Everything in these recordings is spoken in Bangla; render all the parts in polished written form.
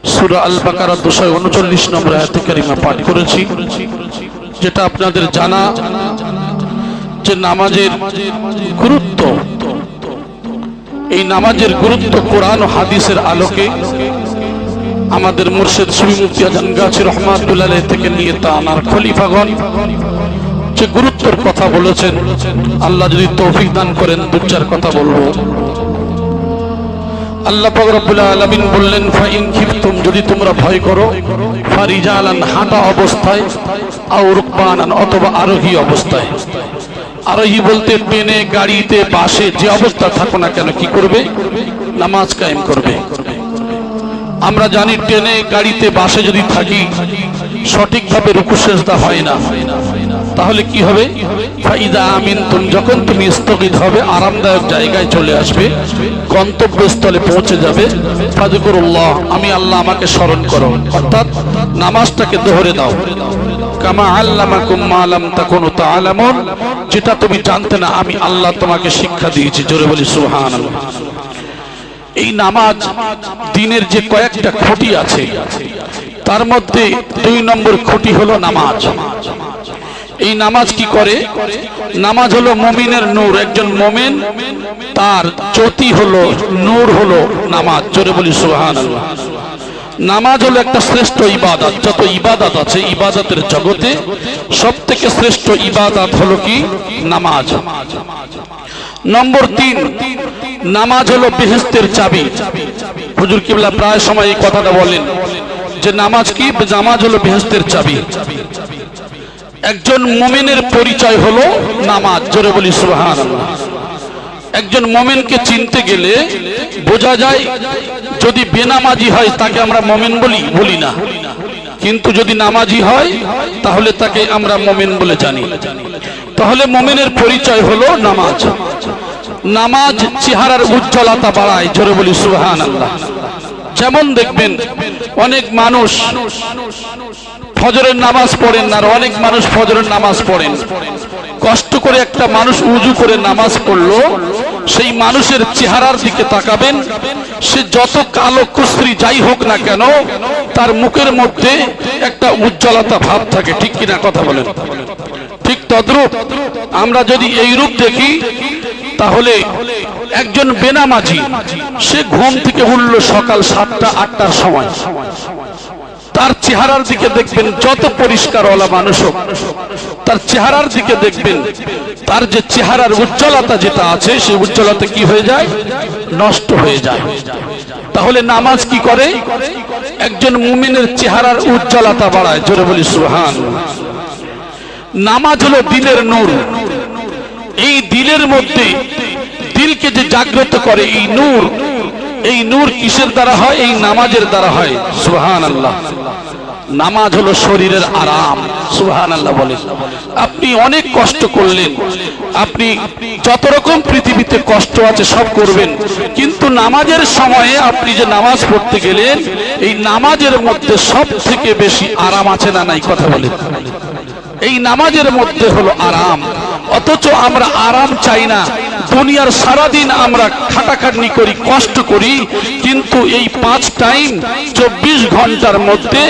সূরা আল বাকারা 239 নম্বর আয়াত কারিমা পাঠ করেছি, যেটা আপনাদের জানা যে নামাজের গুরুত্ব, এই নামাজের গুরুত্ব কোরআন ও হাদিসের আলোকে আমাদের মুর্শিদ সুফি মুফতি আজম গাছি রহমাতুল্লাহ আলাইহি থেকে নিয়ে তার খলিফাগণ যে গুরুত্বের কথা বলেছেন, আল্লাহ যদি তৌফিক দান করেন দু চার কথা বলবো। আল্লাহ পাক রব্বুল আলামিন বললেন, ফাইন খিফতুম, যদি তোমরা ভয় করো, ফারিজালান, হাঁটা অবস্থায়, আও রুকবানান, অথবা আরোহী অবস্থায়। আরোহী বলতে ট্রেনে, গাড়িতে, বাসে, যে অবস্থা থাকো না কেন কি করবে? নামাজ কায়েম করবে। আমরা জানি ট্রেনে, গাড়িতে, বাসে যদি থাকি সঠিকভাবে রুকু সিজদা হয় না, তাহলে কি হবে? ফাইদা আমিনতুম, যখন তুমি স্থগিত হবে, আরামদায়ক জায়গায় চলে আসবে, গন্তব্যস্থলে পৌঁছে যাবে, ফাযকুরুল্লাহ, আমি আল্লাহ, আমাকে স্মরণ করো, অর্থাৎ নামাজটাকে দোহরে দাও। কামা আল্লামাকুম মা লাম তাকুনু তা'লামুন, যেটা তুমি জানতে না আমি আল্লাহ তোমাকে শিক্ষা দিয়েছি। জোরে বলি সুবহানাল্লাহ। এই নামাজ দিনের যে কয়েকটা খুঁটি আছে তার মধ্যে 2 নম্বর খুঁটি হলো নামাজ। এই নামাজ কি করে? নামাজ হলো মুমিনের নূর। একজন মুমিন, তার জ্যোতি হলো, নূর হলো নামাজ। জোরে বলি সুবহানাল্লাহ। নামাজ হলো একটা শ্রেষ্ঠ ইবাদত। যত ইবাদত আছে ইবাদতের জগতে সবথেকে শ্রেষ্ঠ ইবাদত হলো কি? নামাজ। নম্বর 3, নামাজ হলো বেহেশতের চাবি। হুজুর কিবলা প্রায় সময় এই কথাটা বলেন যে নামাজ কি? নামাজ হলো বেহেশতের চাবি। একজন মুমিনের পরিচয় হলো নামাজ। জোরে বলি সুবহানাল্লাহ। একজন মুমিনকে চিনতে গেলে বোঝা যায়, যদি বেনামাজি হয় তাকে আমরা মুমিন বলি না, কিন্তু যদি নামাজি হয় তাহলে তাকে আমরা মুমিন বলে জানি। তাহলে মুমিনের পরিচয় হলো নামাজ। নামাজ চেহারার উজ্জ্বলতা বাড়ায়। জোরে বলি সুবহানাল্লাহ। যেমন দেখবেন অনেক মানুষ ফজরের নামাজ পড়েন না, আর অনেক মানুষ ফজরের নামাজ পড়েন। কষ্ট করে একটা মানুষ উজু করে নামাজ পড়লো, সেই মানুষের চেহারার দিকে তাকাবেন, সে যত কালো কুশ্রী যাই হোক না কেন, তার মুখের মধ্যে একটা উজ্জ্বলতা ভাব থাকে। ঠিক কিনা কথা বলেন? ঠিক তদ্রূপ আমরা যদি এই রূপ দেখি, তাহলে একজন বেনামাজি, সে ঘুম থেকে উঠল সকাল 7টা-8টার সময়, তার চেহারার দিকে দেখবেন, যত পরিষ্কার ওয়ালা মানুষ হোক, তার চেহারার দিকে দেখবেন, তার যে চেহারার উজ্জ্বলতা যেটা আছে, সেই উজ্জ্বলতা কি হয়ে যায়? নষ্ট হয়ে যায়। তাহলে নামাজ কি করে? একজন মুমিনের চেহারার উজ্জ্বলতা বাড়ায়। জোরে বলি সুবহানাল্লাহ। নামাজ হলো দিলের নূর। এই দিলের মধ্যে, দিলকে যে জাগ্রত করে, এই নূর কিসের দ্বারা হয়? এই নামাজের দ্বারা হয়। সুবহানাল্লাহ। নামাজ হলো শরীরের আরাম। সুবহানাল্লাহ বলেন। আপনি অনেক কষ্ট করলেন, আপনি যত রকম পৃথিবীতে কষ্ট আছে সব করবেন, কিন্তু নামাজের সময়ে আপনি যে নামাজ পড়তে গেলেন, এই নামাজের মধ্যে সব থেকে বেশি আরাম আছে না নাই? কথা বলেন। এই নামাজের মধ্যে হলো আরাম। অথচ আমরা আরাম চাই না। দুনিয়ার সারাদিন আমরা খাটাখাটনি করি, কষ্ট করি, কিন্তু এই 5 টাইম 24 ঘন্টার মধ্যে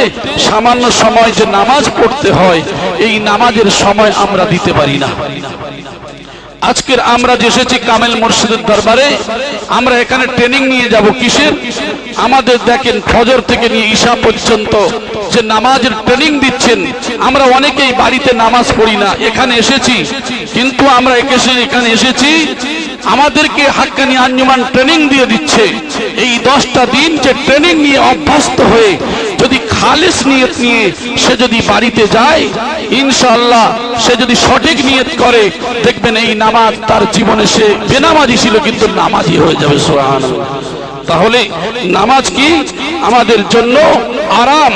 সামান্য সময় যে নামাজ পড়তে হয়, এই নামাজের সময় আমরা দিতে পারি না। আজকের আমরা যে এসেছি কামেল মুর্শিদের দরবারে, আমরা এখানে ট্রেনিং নিয়ে যাব কিসের? আমাদের দেখেন ফজর থেকে নিয়ে ঈশা পর্যন্ত যে নামাজের ট্রেনিং দিচ্ছেন, আমরা অনেকেই বাড়িতে নামাজ পড়ি না, এখানে এসেছি, কিন্তু আমরা এখানে এসেছি, আমাদেরকে হাক্কানি আঞ্জুমান ট্রেনিং দিয়ে দিচ্ছে। এই 10টা দিন যে ট্রেনিং নিয়ে অভ্যস্ত হয়ে যদি খালিস নিয়ত নিয়ে সে যদি বাড়িতে যায়, ইনশাআল্লাহ সে যদি সঠিক নিয়ত করে, দেখবেন এই নামাজ তার জীবনে, সে বেনামাজি ছিল কিন্তু নামাজি হয়ে যাবে। সুবহানাল্লাহ। তাহলে নামাজ কি? আমাদের জন্য আরাম।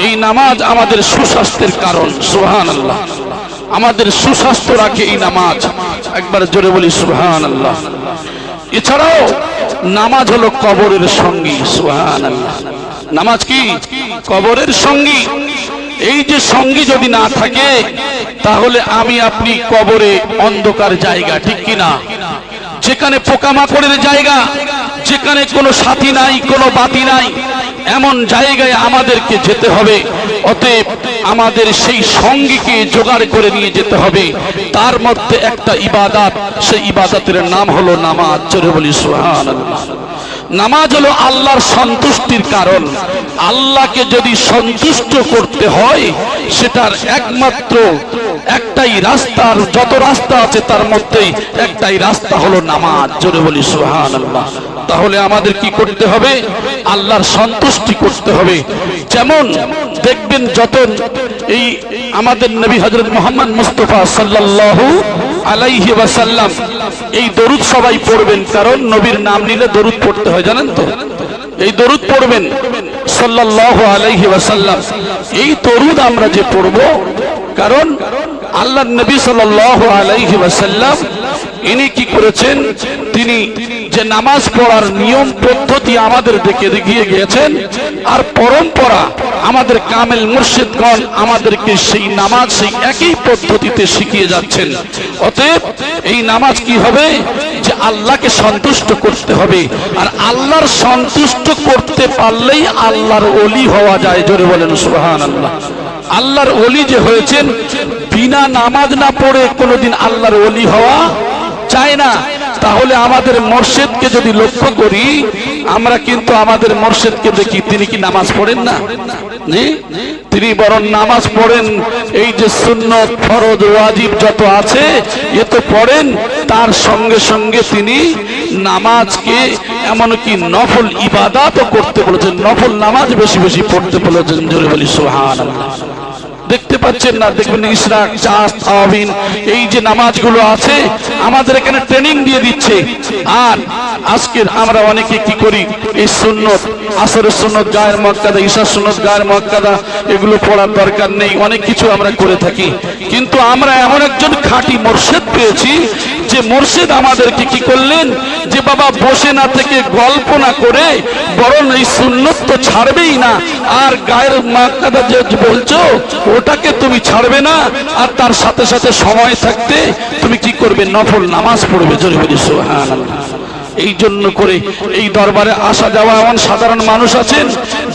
এই নামাজ আমাদের সুস্বাস্থ্যের কারণ। সুবহানাল্লাহ। আমাদের সুস্বাস্থ্য রাখে এই নামাজ। একবার জোরে বলি সুবহানাল্লাহ। এছাড়াও নামাজ হলো কবরের সঙ্গী। সুবহানাল্লাহ। নামাজ কি? কবরের সঙ্গী। এই যে সঙ্গী যদি না থাকে, তাহলে আমি আপনি কবরে অন্ধকার জায়গা। ঠিক কিনা? যেখানে পোকামাকড়ের জায়গা, যেখানে কোনো সাথী নাই, কোনো বাতি নাই, এমন জায়গায় আমাদেরকে যেতে হবে। অতএব আমাদের সেই সঙ্গীকে জোগাড় করে নিয়ে যেতে হবে। তার মধ্যে একটা ইবাদত, সেই ইবাদতের নাম হলো নামাজ। জোরে বলি সুবহানাল্লাহ। নামাজ হলো আল্লাহর সন্তুষ্টির কারণ। আল্লাহকে যদি সন্তুষ্ট করতে হয় সেটার একমাত্র একটাই রাস্তার, যত রাস্তা আছে তার মধ্যেই একটাই রাস্তা হলো নামাজ। জোরে বলি সুবহানাল্লাহ। তাহলে আমাদের কি করতে হবে? আল্লাহর সন্তুষ্টি করতে হবে। যেমন দেখবেন যত এই আমাদের নবী হযরত মুহাম্মদ মুস্তাফা সাল্লাল্লাহু আলাইহি ওয়াসাল্লাম, এই দরুদ সবাই পড়বেন, কারণ নবীর নাম নিলে দরুদ পড়তে হয়, জানেন তো? এই দরুদ পড়বেন সাল্লাল্লাহু আলাইহি ওয়াসাল্লাম। এই দরুদ আমরা যে পড়ব, কারণ আল্লাহর নবী সাল্লাল্লাহু আলাইহি ওয়াসাল্লাম ইনি কি করেছেন, তিনি যে নামাজ পড়ার নিয়ম পদ্ধতি আমাদের দেখিয়ে গিয়েছেন, আর পরম্পরা আমাদের কামেল মুর্শিদগণ আমাদেরকে সেই নামাজ সেই একই পদ্ধতিতে শিখিয়ে যাচ্ছেন। অতএব এই নামাজ কি হবে, যে আল্লাহকে সন্তুষ্ট করতে হবে, আর আল্লাহর সন্তুষ্ট করতে পারলেই আল্লাহর ওলি হওয়া যায়। জোরে বলেন সুবহানাল্লাহ। আল্লাহর ওলি যে হয়েছেন, বিনা নামাজ না পড়ে কোনোদিন আল্লাহর ওলি হওয়া চায় না। তাহলে আমাদের মুর্শিদকে যদি লক্ষ্য করি, আমরা কিন্তু আমাদের মুর্শিদকে দেখি তিনি কি নামাজ পড়েন না? তিনি বরং নামাজ পড়েন। এই যে সুন্নত ফরজ ওয়াজিব যত আছে এ তো পড়েন, তার সঙ্গে সঙ্গে তিনি নামাজকে এমনকি নফল ইবাদতও করতে বলেছেন, নফল নামাজ বেশি বেশি পড়তে বলেছেন। জোরে বলি সুবহানাল্লাহ। দেখতে পাচ্ছেন না? দেখবেন ইশরাক, চাস, তাওবিন, এই যে নামাজগুলো আছে আমাদের এখানে ট্রেনিং দিয়ে দিচ্ছে। আর আজকে আমরা অনেকে কি করি, এই সুন্নত, আসরের সুন্নত গায়ের মুআক্কাদা, ইশার সুন্নত গায়ের মুআক্কাদা, এগুলো পড়ার দরকার নেই, অনেক কিছু আমরা করে থাকি। কিন্তু আমরা এমন একজন খাঁটি মুর্শিদ পেয়েছি, যে মুর্শিদ আমাদেরকে কি করলেন, যে বাবা বসে না থেকে গল্প না করে বরং এই সুন্নত তো ছাড়বেই না, আর গায়ের মুআক্কাদা যে বলছো ওটাকে তুমি ছাড়বে না, আর তার সাথে সাথে সময় থাকতে তুমি কি করবে, নফল নামাজ পড়বে। জোরে বলি সুবহানাল্লাহ। এই জন্য করে এই দরবারে আসা যাওয়া এমন সাধারণ মানুষ আছেন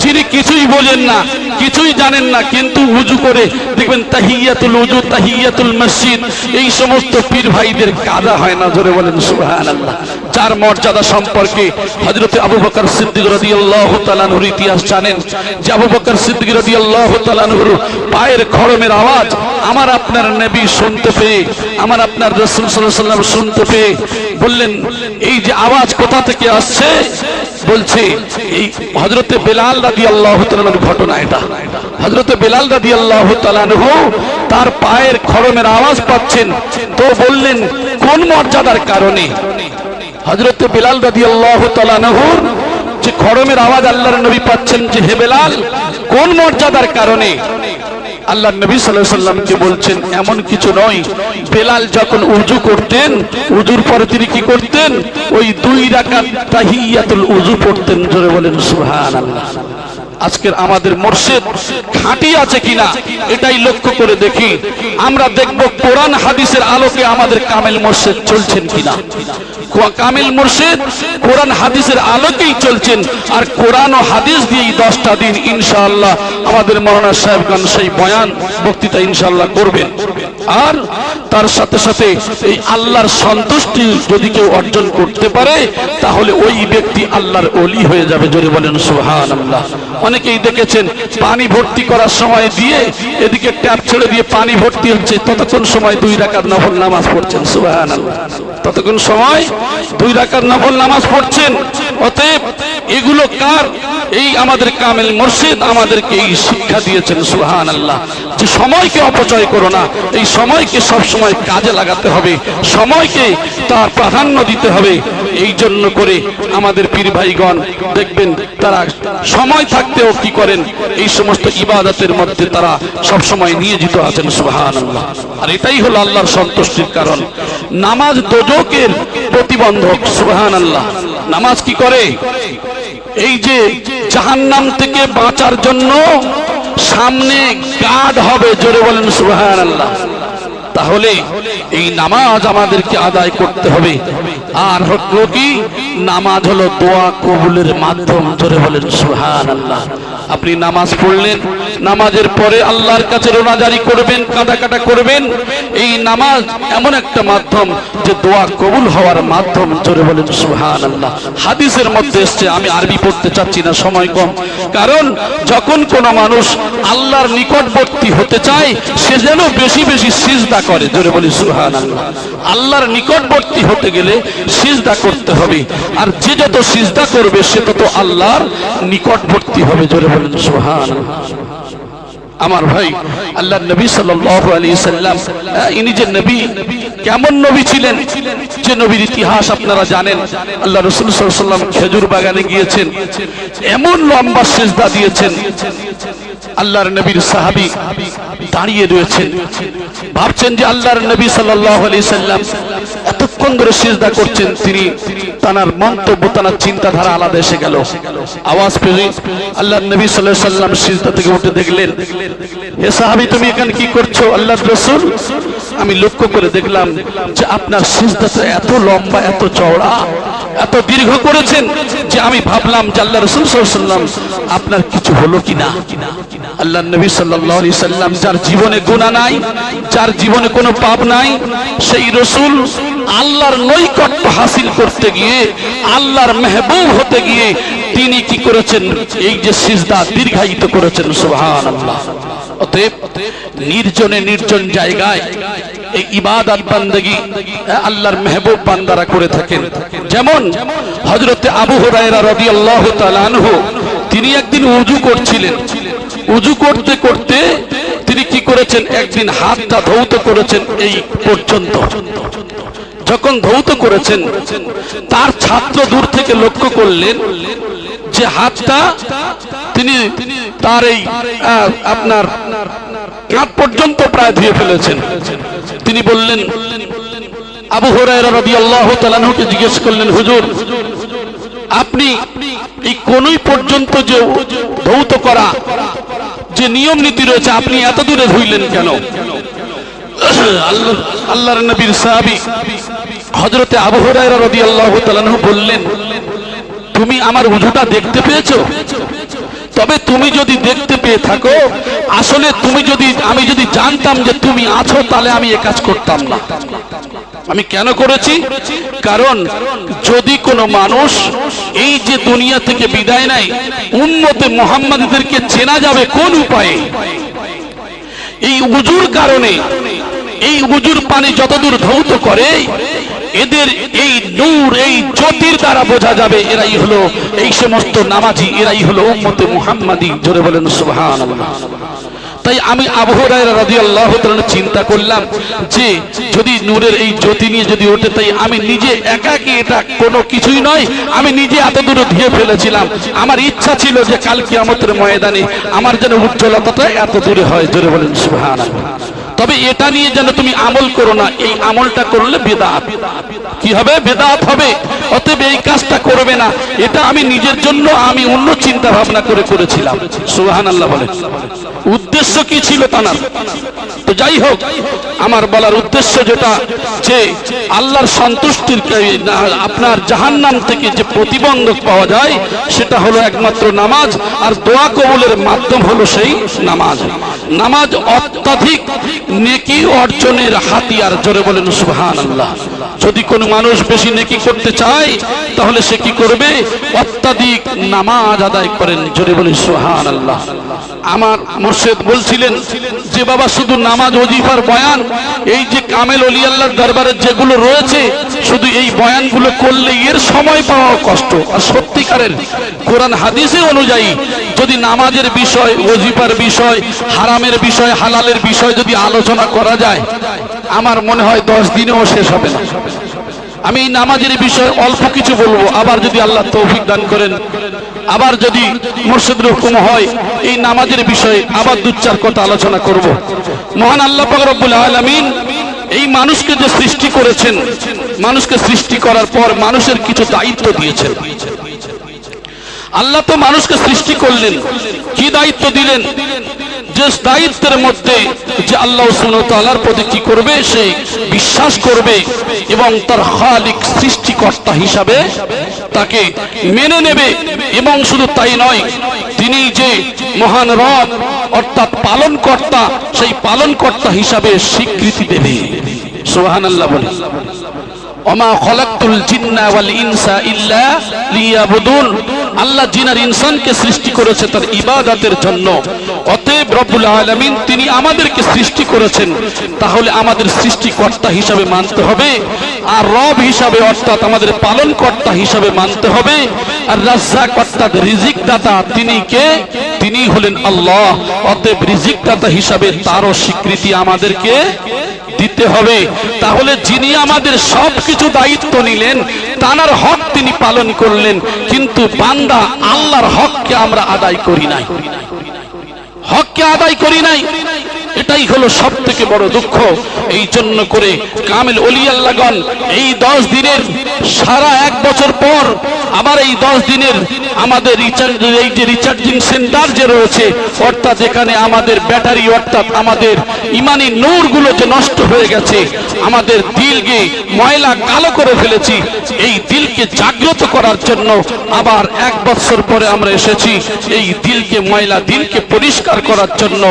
যিনি কিছুই বোঝেন না, কিছুই জানেন না, কিন্তু উজু করে দেখবেন তাহিয়াতুল উজু, তাহিয়াতুল মসজিদ, এই সমস্ত পীর ভাইদের কাজা হয় না। জোরে বলেন সুবহানাল্লাহ। যার মর্যাদা সম্পর্কে হযরত আবু বকর সিদ্দিক রাদিয়াল্লাহু তাআলা আনহুর ইতিহাস জানেন, যে আবু বকর সিদ্দিক রাদিয়াল্লাহু তাআলা আনহুর পায়ের খড়মের আওয়াজ আমার আপনার নবী শুনতে পেয়ে, আমার আপনার রাসূল সাল্লাল্লাহু আলাইহি ওয়াসাল্লাম শুনতে পেয়ে বললেন, এই যে আওয়াজ কোথা থেকে আসছে? বলছে এই হযরতে বেলাল রাদিয়াল্লাহু তাআলা আনহুর ঘটনা এটা। হযরতে বেলাল রাদিয়াল্লাহু তাআলা আনহু তার পায়ের খড়মের আওয়াজ পাচ্ছেন, তো বললেন কোন মর্যাদার কারণে? হযরতে বেলাল রাদিয়াল্লাহু তাআলা আনহুর যে খড়মের আওয়াজ আল্লাহর নবী পাচ্ছেন, যে হে বেলাল কোন মর্যাদার কারণে? আল্লাহ নবী সাল্লাল্লাহু আলাইহি ওয়াসাল্লামকে বলছেন এমন কিছু নয়, বেলাল যখন উযু করতেন, উযুর পরে তিনি কি করতেন, ওই 2 রাকাত তাহিয়াতুল উযু পড়তেন। জোরে বলেন সুবহানাল্লাহ। আজকের আমাদের মুর্শিদ খাঁটি আছে কিনা এটাই লক্ষ্য করে দেখি। আমরা দেখব কোরআন হাদিসের আলোকে আমাদের কামেল মুর্শিদ চলছেন কিনা। কামেল মুর্শিদ কোরআন হাদিসের আলোকেই চলছেন, আর কোরআন ও হাদিস দিয়েই 10টা দিন ইনশাআল্লাহ আমাদের মাওলানা সাহেবগণ সেই বয়ান বক্তৃতা ইনশাআল্লাহ করবেন। আর তার সাথে সাথে এই আল্লাহর সন্তুষ্টি যদি কেউ অর্জন করতে পারে, তাহলে ওই ব্যক্তি আল্লাহর ওলি হয়ে যাবে। জোরে বলেন সুবহানাল্লাহ। অনেকেই দেখেছেন পানি ভর্তি করার সময় দিয়ে এদিকে ট্যাপ ছেড়ে দিয়ে পানি ভর্তি হচ্ছে, ততক্ষণ সময় 2 রাকাত নফল নামাজ পড়ছেন। সুবহানাল্লাহ। ততক্ষণ সময় 2 রাকাত নফল নামাজ পড়ছেন। অতএব এগুলো কার? এই আমাদের কামেল মুর্শিদ আমাদেরকে এই শিক্ষা দিয়েছেন। সুবহানাল্লাহ। যে সময়কে অপচয় করো না, এই সময়কে সব সময় কাজে লাগাতে হবে, সময়কে তার প্রাধান্য দিতে হবে। এই জন্য করে আমাদের পীর ভাইগণ দেখবেন তারা সময় থাকতেও কি করেন, এই সমস্ত ইবাদতের মধ্যে তারা সব সময় নিয়োজিত আছেন। সুবহানাল্লাহ। আর এটাই হলো আল্লাহর সন্তুষ্টির কারণ। নামাজ দোজখের প্রতিবন্ধক। সুবহানাল্লাহ। নামাজ কি করে? এই যে জাহান্নাম থেকে বাঁচার জন্য সামনে গার্ড হবে। জোরে বলেন সুবহানাল্লাহ। তাহলে এই নামাজ আমাদেরকে আদায় করতে হবে। আর হলো কি, নামাজ হলো দোয়া কবুলের মাধ্যম। জোরে বলেন সুবহানাল্লাহ। আপনি নামাজ পড়লেন, নামাজের পরে আল্লাহর কাছে রোনাজারি করবেন, কাঁদাকাটা করবেন। এই নামাজ এমন একটা মাধ্যম যে দোয়া কবুল হওয়ার মাধ্যম। জোরে বলেন সুবহানাল্লাহ। হাদিসের মধ্যে এসেছে, আমি আরবি পড়তে চাচ্ছি না, সময় কম। কারণ যখন কোনো মানুষ আল্লাহর নিকটবর্তী হতে চায় সে যেন বেশি বেশি সিজদা করে। জোরে বলি সুবহানাল্লাহ। আল্লাহর নিকটবর্তী হতে গেলে সিজদা করতে হবে, আর যে যত সিজদা করবে সে তত আল্লাহর নিকটবর্তী হবে। জোরে বলেন সুবহানাল্লাহ। আমার ভাই, আল্লাহর নবী সাল্লাল্লাহু আলাইহি সাল্লাম, ইনি যে নবী, কেমন নবী ছিলেন, যে নবীর ইতিহাস আপনারা জানেন। আল্লাহ রাসূল সাল্লাল্লাহু আলাইহি সাল্লাম খেজুর বাগানে গিয়েছেন, এমন লম্বা সিজদা দিয়েছেন, আল্লাহর নবীর সাহাবী দাঁড়িয়ে রয়েছেন, ভাবছেন যে আল্লাহর নবী সাল্লাল্লাহু আলাইহি সাল্লাম এতক্ষণ ধরে সিজদা করছেন। তিনি তার মন্তব্য, তার চিন্তাধারা আলাদা এসে গেল। আওয়াজ পেয়ে আল্লাহর নবী সাল্লাল্লাহু আলাইহি সাল্লাম সিজদা থেকে উঠে দেখলেন, হে সাহাবী, তুমি এখানে কি করছো? আল্লাহর রাসূল, আমি লক্ষ্য করে দেখলাম যে আপনার সিজদাটা এত লম্বা, এত চওড়া, এত দীর্ঘ করেছেন যে আমি ভাবলাম যে আল্লাহর রাসূল সাল্লাল্লাহু আলাইহি সাল্লাম আপনার কিছু হলো কিনা। আল্লাহর নবী সাল্লাল্লাহু আলাইহি সাল্লাম, যার জীবনে গুনাহ নাই, যার জীবনে কোনো পাপ নাই, সেই রাসূল আল্লাহর নৈকট্য হাসিল করতে গিয়ে, আল্লাহর মেহবুব হতে গিয়ে তিনি কি করেছেন? এই যে সিজদা দীর্ঘায়িত করেছেন। সুবহানাল্লাহ। অতএব নির্জনে নির্জন জায়গায় এই ইবাদত বান্দেগী আল্লাহর মেহবুব বান্দারা করে থাকেন। যেমন হযরতে আবু হুরায়রা রাদিয়াল্লাহু তাআলা আনহু, তিনি একদিন ওযু করছিলেন। ওযু করতে করতে তিনি কি করেছেন? একদিন হাতটা ধৌত করেছেন এই পর্যন্ত। যখন ধৌত করেছেন, তার ছাত্র দূর থেকে লক্ষ্য করলেন যে হাতটা তিনি তার এই আপনার কাঁধ পর্যন্ত প্রায় ধুয়ে ফেলেছেন। তিনি বললেন, আবু হুরায়রা রাদিয়াল্লাহু তাআলা আনহুকে জিজ্ঞেস করলেন, হুজুর, আপনি এই কোনই পর্যন্ত যে ধৌত করা যে নিয়ম নীতি রয়েছে, আপনি এত দূরে ধুইলেন কেন? আল্লাহর নবীর সাহাবী হযরতে আবু হুরায়রা রাদিয়াল্লাহু তাআলা আনহু বললেন, তুমি আমার ওযুটা দেখতে পেয়েছো? তবে তুমি যদি দেখতে পেয়ে থাকো, আসলে আমি যদি জানতাম যে তুমি আছো, তাহলে আমি এ কাজ করতাম না। আমি কেন করেছি? কারণ যদি কোনো মানুষ এই যে দুনিয়া থেকে বিদায় নেয়, উম্মতে মুহাম্মাদীদেরকে চেনা যাবে কোন উপায়ে? এই ওযুর কারণে। এই ওযুর পানি যতদূর ধৌত করে, এদের এই নূর, এই জ্যোতির দ্বারা বোঝা যাবে এরাই হলো এই সমস্ত নামাজি, এরাই হলো উম্মতে মুহাম্মাদী। জোরে বলেন সুবহানাল্লাহ। তাই আমি আবু হুরায়রা রাদিয়াল্লাহু তাআলা চিন্তা করলাম যে যদি নূরের এই জ্যোতি নিয়ে যদি ওঠে, তাই আমি নিজে একাকি, এটা কোনো কিছুই নয়, আমি নিজে এত দূরে ধুয়ে ফেলেছিলাম। আমার ইচ্ছা ছিল যে কাল কিয়ামতের ময়দানে আমার যেন উজ্জ্বলতাটা এত দূরে হয়। জোরে বলেন সুবহানাল্লাহ। তবে এটা নিয়ে যেন তুমি আমল করো না, এই আমলটা করলে বিদআত। কি হবে? বিদআত হবে। অতএব এই কাজটা করবে না। এটা আমি নিজের জন্য, আমি অন্য চিন্তা ভাবনা করে করেছিলাম। সুবহানাল্লাহ বলেন। উদ্দেশ্য কি ছিল তানার? তো যাই হোক, আমার বলার উদ্দেশ্য যেটা, যে আল্লাহর সন্তুষ্টির, আপনার জাহান্নাম থেকে যে প্রতিবন্ধক পাওয়া যায়, সেটা হলো একমাত্র নামাজ। আর দোয়া কবুলের মাধ্যম হলো সেই নামাজ। নামাজ অত্যাধিক নেকি অর্জনের হাতিয়ার। জোরে বলেন সুবহানাল্লাহ। যদি কোনো মানুষ বেশি নেকি করতে চায়, তাহলে সে কি করবে? অত্যাধিক নামাজ আদায় করেন। জোরে বলেন সুবহানাল্লাহ। আমার মুর্শিদ বলছিলেন যে বাবা, শুধু নামাজ, ওজিফার বয়ান, এই যে কামেল ওলি আল্লাহর দরবারে যেগুলো রয়েছে, শুধু এই বয়ানগুলো করলে এর সময় পাওয়া কষ্ট। আর সত্যিকারের কোরআন হাদিসে অনুযায়ী যদি নামাজের বিষয়, ওজিফার বিষয়, হারামের বিষয়, হালালের বিষয় যদি আলোচনা করা যায়, আমার মনে হয় 10 দিনেও শেষ হবে না। আমি এই নামাজের বিষয়ে অল্প কিছু বলবো, আবার যদি আল্লাহ তৌফিক দান করেন, আবার যদি মুর্শিদের হুকুম হয়, এই নামাজের বিষয়ে আবার 2-4 কথা আলোচনা করব। মহান আল্লাহ পাক রব্বুল আলামিন এই মানুষকে যে সৃষ্টি করেছেন, মানুষকে সৃষ্টি করার পর মানুষের কিছু দায়িত্ব দিয়েছেন। আল্লাহ তো মানুষকে সৃষ্টি করলেন, কি দায়িত্ব দিলেন? যে দায়িত্বের মধ্যে যে আল্লাহ সুবহানাহু ওয়া তাআলার প্রতি কি করবে? সে বিশ্বাস করবে এবং তার খালিক সৃষ্টিকর্তা হিসাবে তাকে মেনে নেবে। এবং শুধু তাই নয়, তিনি যে মহান রব অর্থাৎ পালনকর্তা, সেই পালনকর্তা হিসাবে স্বীকৃতি দেবে। সুবহানাল্লাহ বলে, ওমা খলাকতুল জিন্না ওয়াল ইনসা ইল্লা লিয়াবুদুন। আল্লাহ জিন আর ইনসানকে সৃষ্টি করেছে তার ইবাদতের জন্য। অতএব রব্বুল আলামিন তিনি আমাদেরকে সৃষ্টি করেছেন, তাহলে আমাদের সৃষ্টিকর্তা হিসাবে মানতে হবে, আর রব হিসাবে অর্থাৎ আমাদের পালনকর্তা হিসাবে মানতে হবে। আর রাজ্জাক অর্থাৎ রিজিক দাতা তিনি কে? তিনি হলেন আল্লাহ। অতএব রিজিক দাতা হিসাবে তারও স্বীকৃতি আমাদেরকে দিতে হবে। তাহলে যিনি আমাদের সবকিছু দায়িত্ব নিলেন, তার হক তিনি পালন করলেন, কিন্তু বান্দা আল্লাহর হককে আমরা আদায় করি নাই, হককে আদায় করি নাই। এটাই হলো সব থেকে বড় দুঃখ। এই জন্য করে কামেল ওলি আল্লাহগণ এই 10 দিনের সারা 1 বছর পর আবার এই 10 দিনের আমাদের এই যে রিচার্জিং সেন্টার যে রয়েছে, অর্থাৎ এখানে আমাদের ব্যাটারি অর্থাৎ আমাদের ইমানি নূরগুলো যে নষ্ট হয়ে গেছে, আমাদের দিলকে ময়লা কালো করে ফেলেছি, এই দিলকে জাগ্রত করার জন্য আবার 1 বছর পরে আমরা এসেছি এই দিলকে ময়লা দিলকে পরিষ্কার করার জন্য।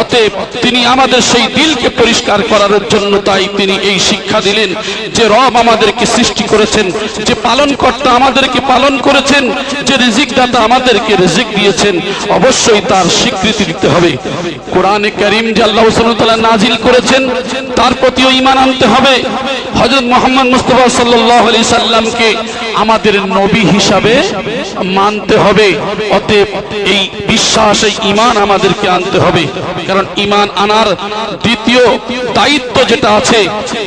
অতএব তিনি আমাদের সেই দিলকে পরিষ্কার করার জন্য তাই তিনি এই শিক্ষা দিলেন যে রব আমাদেরকে সৃষ্টি করেছেন, যে পালনকর্তা আমাদেরকে পালন করেছেন, যে রিজিক দাতা আমাদেরকে রিজিক দিয়েছেন, অবশ্যই তার স্বীকৃতি দিতে হবে। কোরআনে কারীম যে আল্লাহ সুবহানাহু ওয়া তাআলা নাজিল করেছেন তার প্রতিও ঈমান আনতে হবে। হযরত মুহাম্মদ মুস্তাফা সাল্লাল্লাহু আলাইহি সাল্লামকে আমাদের নবী হিসাবে মানতে হবে। অতএব এই বিশ্বাস এই ঈমান আমাদেরকে আনতে হবে। কারণ ঈমান আনার দ্বিতীয় দায়িত্ব যেটা আছে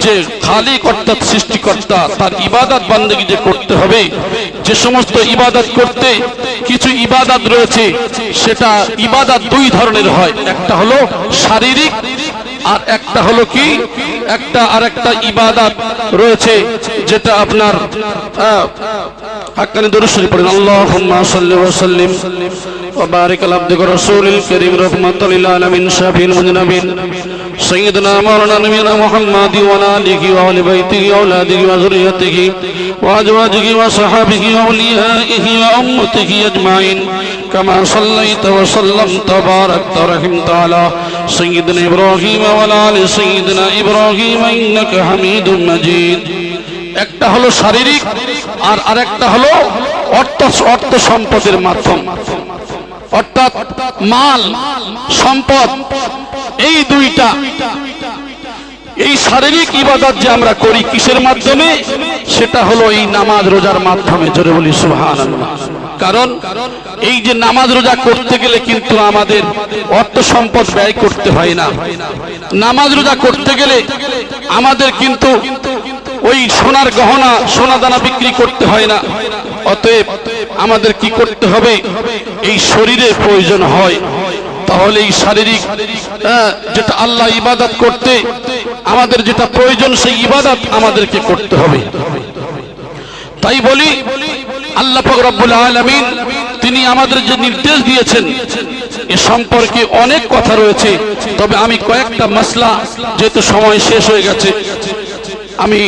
যে খালিক অর্থাৎ সৃষ্টিকর্তা তার ইবাদত বান্দেগী যে করতে হবে, যে সমস্ত ইবাদত করতে কিছু ইবাদত রয়েছে সেটা ইবাদত 2 ধরনের হয়, একটা হলো শারীরিক আর একটা হলো কি একটা ইবাদত রয়েছে যেটা আপনার হাক্কানি দরুদ শরীফ পড়েন, আল্লাহুম্মা সাল্লি ওয়া সাল্লিম ওয়া বারিক আলা আবদিকা রাসূলিল কারীম রাহমাতাল লিল আলামিন শাফিল মুজনাবিন সাইয়্যিদিনা মাওলানা নবিয়িনা মুহাম্মাদি ওয়া আলা আলিহি ওয়া আহলি বাইতিহি ওয়া আওলাদিহি ওয়া যুররিয়্যাতিহি ওয়া আজওয়াজিহি ওয়া সাহাবিহি ওয়া আউলিয়াইহি ওয়া উম্মতিহি আজমাইন কামা সাল্লাইতা ওয়া সাল্লামতা বারাকতা রাহিমতা আলা সাইয়্যিদিনা ইব্রাহিম ওয়া আলা আলি সাইয়্যিদিনা ইব্রাহিম ইন্নাকা হামিদুম মাজিদ। একটা হলো শারীরিক আর আরেকটা হলো অর্থ সম্পদের মাধ্যম, অর্থাৎ মাল সম্পদ। এই দুইটা, এই শারীরিক ইবাদত যে আমরা করি কিসের মাধ্যমে? সেটা হলো এই নামাজ রোজার মাধ্যমে। জোরে বলি সুবহানাল্লাহ। কারণ এই যে নামাজ রোজা করতে গেলে কিন্তু আমাদের অর্থ সম্পদ ব্যয় করতে হয় না। নামাজ রোজা করতে গেলে আমাদের কিন্তু ওই সোনার গহনা সোনা দানা বিক্রি করতে হয় না। অতএব আমাদের কি করতে হবে? এই শরীরের প্রয়োজন হয়। তাহলে এই শারীরিক যেটা আল্লাহ ইবাদত করতে আমাদের যেটা প্রয়োজন সেই ইবাদত আমাদেরকে করতে হবে। তাই বলি আল্লাহ পাক রব্বুল আলামিন তিনি আমাদের যে নির্দেশ দিয়েছেন এ সম্পর্কে অনেক কথা রয়েছে, তবে আমি কয়েকটা মাসলা, যেহেতু সময় শেষ হয়ে গেছে, আমি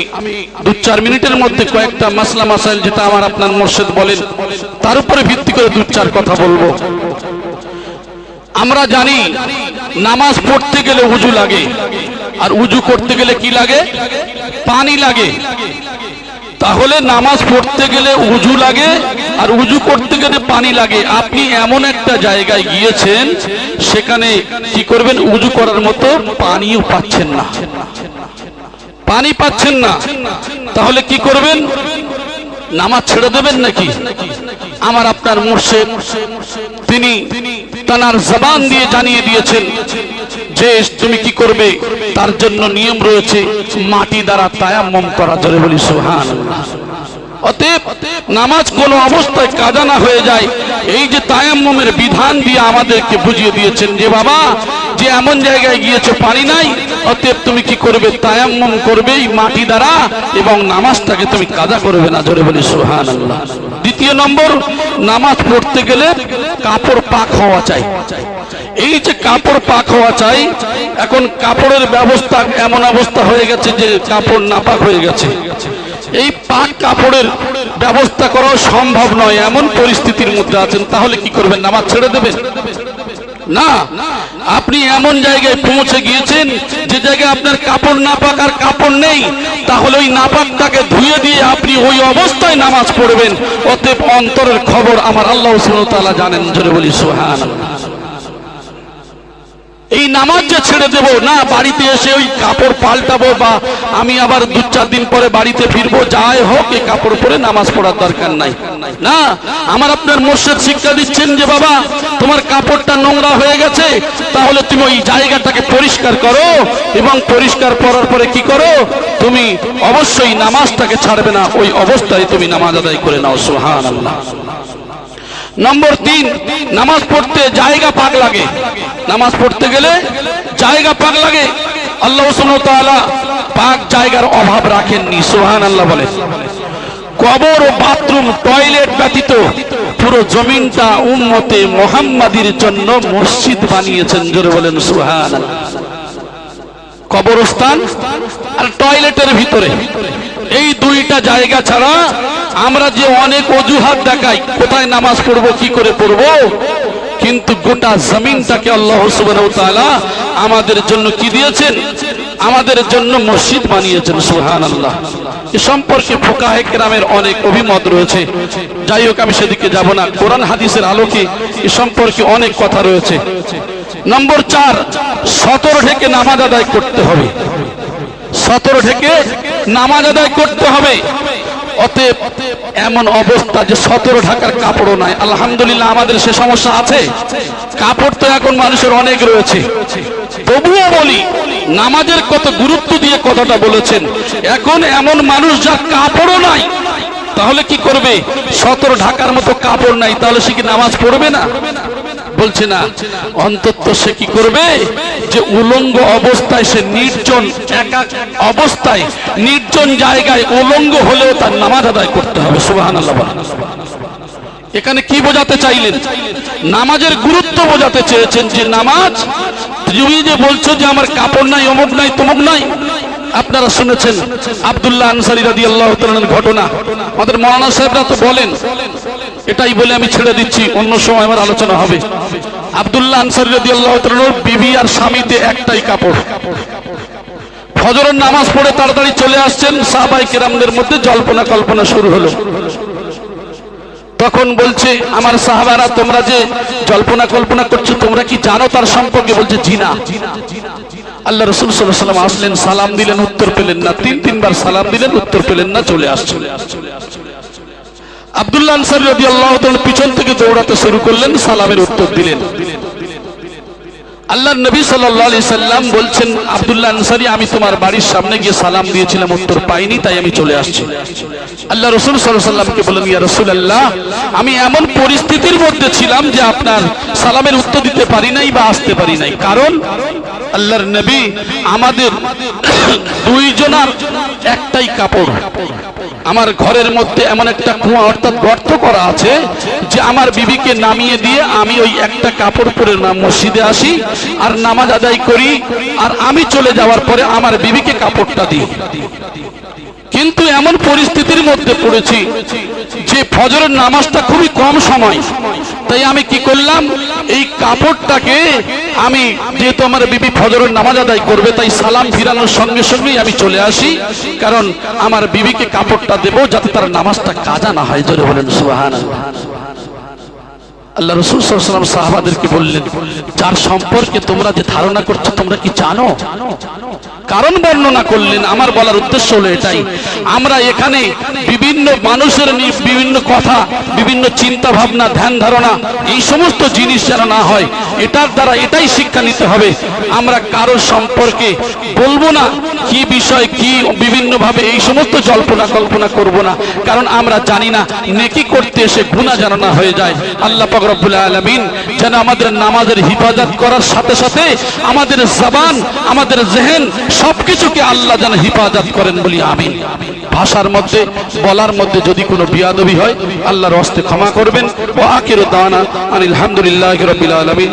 2-4 মিনিটের মধ্যে কয়েকটা মাসলা মাসাইল যেটা আমার আপনার মুর্শিদ বলেন তার উপরে ভিত্তি করে 2-4 কথা বলবো। আমরা জানি নামাজ পড়তে গেলে উযু লাগে, আর উযু করতে গেলে কি লাগে? পানি লাগে। তাহলে নামাজ পড়তে গেলে উযু লাগে আর উযু করতে গেলে পানি লাগে। আপনি এমন একটা জায়গায় গিয়েছেন সেখানে কি করবেন? উযু করার মতো পানিও পাচ্ছেন না, পানি পাচ্ছেন না, তাহলে কি করবেন? নামাজ ছেড়ে দেবেন নাকি? আমার আপনার মুর্শিদ তিনি তার জবান দিয়ে জানিয়ে দিয়েছেন যে তুমি কি করবে, তার জন্য নিয়ম রয়েছে মাটি দ্বারা তায়াম্মুম করা। জোরে বলি সুবহানাল্লাহ। অতএব নামাজ কোনো অবস্থায় কাজা না হয়ে যায়, এই যে তায়াম্মুমের বিধান দিয়ে আমাদেরকে বুঝিয়ে দিয়েছেন যে বাবা যে এমন জায়গায় গিয়েছো পানি নাই, অতএব তুমি কি করবে? তায়াম্মুম করবে এই মাটি দ্বারা এবং নামাজটাকে তুমি কাজা করবে না। জোরে বলি সুবহানাল্লাহ। দ্বিতীয় নম্বর, নামাজ পড়তে গেলে কাপড় পাক হওয়া চাই। এই যে কাপড় পাক হওয়া চাই, এখন কাপড়ের ব্যবস্থা এমন অবস্থা হয়ে গেছে যে কাপড় নাপাক হয়ে গেছে। এই পাক কাপড়ের ব্যবস্থা করা সম্ভব নয়, এমন পরিস্থিতির মধ্যে আছেন, তাহলে কি করবেন? নামাজ ছেড়ে দেবেন? না, আপনি এমন জায়গায় পৌঁছে গিয়েছেন যে জায়গায় আপনার কাপড় নাপাক আর কাপড় নেই, তাহলে ওই নাপাকটাকে ধুয়ে দিয়ে আপনি ওই অবস্থায় নামাজ পড়বেন। অতএব অন্তরের খবর আমার আল্লাহ সুবহানাহু ওয়া তাআলা জানেন। জোরে বলি সুবহানাল্লাহ। এই নামাজ যে ছেড়ে দেব না, বাড়িতে এসে ওই কাপড় পাল্টাবো বা আমি আবার 2-4 দিন পরে বাড়িতে ফিরবো, যাই হোক এই কাপড় পরে নামাজ পড়ার দরকার নাই। না, আমার আপনার মুর্শিদ শিক্ষা দিচ্ছেন যে বাবা তোমার কাপড়টা নোংরা হয়ে গেছে, তাহলে তুমি ওই জায়গাটাকে পরিষ্কার করো এবং পরিষ্কার করার পরে কি করো, তুমি অবশ্যই নামাজটাকে ছাড়বে না, ওই অবস্থায় তুমি নামাজ আদায় করে নাও। সুবহানাল্লাহ। নম্বর 3, নামাজ পড়তে জায়গা পাক লাগে। নামাজ পড়তে গেলে জায়গা পাক লাগে। আল্লাহ সুবহানাহু ওয়া তাআলা পাক জায়গার অভাব রাখেননি। সুবহানাল্লাহ বলে। কবর ও বাথরুম টয়লেট ব্যতীত পুরো জমিনটা উম্মতে মুহাম্মাদির জন্য মসজিদ বানিয়েছেন। জোরে বলেন সুবহানাল্লাহ। কবরস্থান আর টয়লেটের ভিতরে এই দুইটা জায়গা ছাড়া আমরা যে অনেক অজুহাত দেখাই, কোথায় নামাজ পড়বো, কি করে পড়বো, কিন্তু গোটা জমিনটাকে আল্লাহ সুবহানাহু ওয়া তাআলা আমাদের জন্য কি দিয়েছেন? আমাদের জন্য মসজিদ বানিয়েছেন। সুবহানাল্লাহ। এ সম্পর্কে ফুকাহে কেরামের অনেক অভিমত রয়েছে, যাই হোক আমি সেদিকে যাব না। কোরআন হাদিসের আলোকে এ সম্পর্কে অনেক কথা রয়েছে। নম্বর 4, সতর ঢেকে নামাজ আদায় করতে হবে। সতর ঢেকে নামাজ আদায় করতে হবে। অতএব এমন অবস্থা যে সতর ঢাকার কাপড়ও নাই। আলহামদুলিল্লাহ আমাদের সে সমস্যা আছে, কাপড় তো এখন মানুষের অনেক রয়েছে। তবুও বলি নামাজের কত গুরুত্ব দিয়ে কথাটা বলেছেন। এখন এমন মানুষ যার কাপড়ও নাই, তাহলে কি করবে? সতর ঢাকার মতো কাপড় নাই, তাহলে সে কি নামাজ পড়বে না? বলছে না, অন্তত সে কি করবে? যে উলঙ্গ অবস্থায়, সে নির্জন একা অবস্থায় নির্জন জায়গায় উলঙ্গ হলেও তার নামাজ আদায় করতে হবে। সুবহানাল্লাহ। এখানে কি বোঝাতে চাইলেন? নামাজের গুরুত্ব বোঝাতে চেয়েছেন যে নামাজ, তুমি যে বলছো যে আমার কাপড় নাই, অমুক নাই, তমুক নাই, আপনারা শুনেছেন আব্দুল্লাহ আনসারী রাদিয়াল্লাহু তাআলার ঘটনা। আমাদের মাওলানা সাহেবরা তো বলেন, এটাই বলে আমি ছেড়ে দিচ্ছি, অন্য সময় আমার আলোচনা হবে। আব্দুল্লাহ আনসারী রাদিয়াল্লাহু তাআলার বিবি আর স্বামীতে একটাই কাপড়। ফজরের নামাজ পড়ে তাড়াতাড়ি চলে আসছেন, সাহাবায়ে কেরামদের মধ্যে জল্পনা কল্পনা শুরু হলো। তখন বলছে আমার সাহাবারা, তোমরা যে জল্পনা কল্পনা করছো, তোমরা কি জানো তার সম্পর্কে? বলছে জি না। আল্লাহ রাসূল সাল্লাল্লাহু আলাইহি ওয়াসাল্লাম আসলেন, সালাম দিলেন, উত্তর পেলেন না। 3-3 বার সালাম দিলেন, উত্তর পেলেন না, চলে আসছেন। আব্দুল্লাহ আনসারী রাদিয়াল্লাহু তাআলা পিছন থেকে দৌড়াতে শুরু করলেন, সালামের উত্তর দিলেন। আল্লাহর নবী সাল্লাল্লাহু আলাইহি সাল্লাম বলছেন, আব্দুল্লাহ আনসারী, আমি তোমার বাড়ির সামনে গিয়ে সালাম দিয়েছিলাম, উত্তর পাইনি, তাই আমি চলে আসছি। আল্লাহ রাসূল সাল্লাল্লাহু আলাইহি সাল্লামকে বললেন, ইয়া রাসূলুল্লাহ, আমি এমন পরিস্থিতির মধ্যে ছিলাম যে আপনার সালামের উত্তর দিতে পারি নাই বা আসতে পারি নাই। কারণ আল্লাহর নবী, আমাদের দুইজনার একটাই কাপড়। আমার ঘরের মধ্যে এমন একটা কুয়া অর্থাৎ গর্ত করা আছে যে আমার বিবিকে নামিয়ে দিয়ে আমি ওই একটা কাপড় পরে মসজিদে আসি আর নামাজ আদায় করি, আর আমি চলে যাওয়ার পরে আমার বিবিকে কাপড়টা দিই। কিন্তু এমন পরিস্থিতির মধ্যে পড়েছি যে ফজরের নামাজটা খুবই কম সময়, তাই আমি কি করলাম, এই কাপড়টাকে আমি, যেহেতু আমার বিবি ফজরের নামাজ আদায় করবে, তাই সালাম ফিরানোর সঙ্গে সঙ্গেই আমি চলে আসি, কারণ আমার বিবিকে কাপড়টা দেবো যাতে তার নামাজটা কাজা না হয়। জোরে বলেন সুবহানাল্লাহ। আল্লাহ রাসূল সাল্লাল্লাহু আলাইহি ওয়াসাল্লাম সাহাবাদেরকে বললেন, যার সম্পর্কে তোমরা যে ধারণা করছো তোমরা কি জানো? কারণ বর্ণনা করলেন। আমার বলার উদ্দেশ্য হলো এটাই, আমরা এখানে বিভিন্ন মানুষের বিভিন্ন কথা, বিভিন্ন চিন্তা ভাবনা, ধ্যান ধারণা, এই সমস্ত জিনিস যেন না হয়, এটার দ্বারা এটাই শিক্ষা নিতে হবে। আমরা কারোর সম্পর্কে বলবো না কি বিষয় কি, বিভিন্ন ভাবে এই সমস্ত জল্পনা কল্পনা করব না, কারণ আমরা জানি না নেকি করতে এসে গুনাহ যেন না হয়ে যায়। আল্লাহ পাক রব্বুল আলামিন যেন আমাদের নামাজের হিফাজত করার সাথে সাথে আমাদের জবান, আমাদের জেহেন সবকিছুকে আল্লাহ যেন হিফাজত করেন বলি আমিন। ভাষার মধ্যে, বলার মধ্যে যদি কোনো বিয়াদবি হয় আল্লাহর হস্তে ক্ষমা করবেন। ওয়া আখিরু দাওয়ানা আলহামদুলিল্লাহি রাব্বিল আলামিন।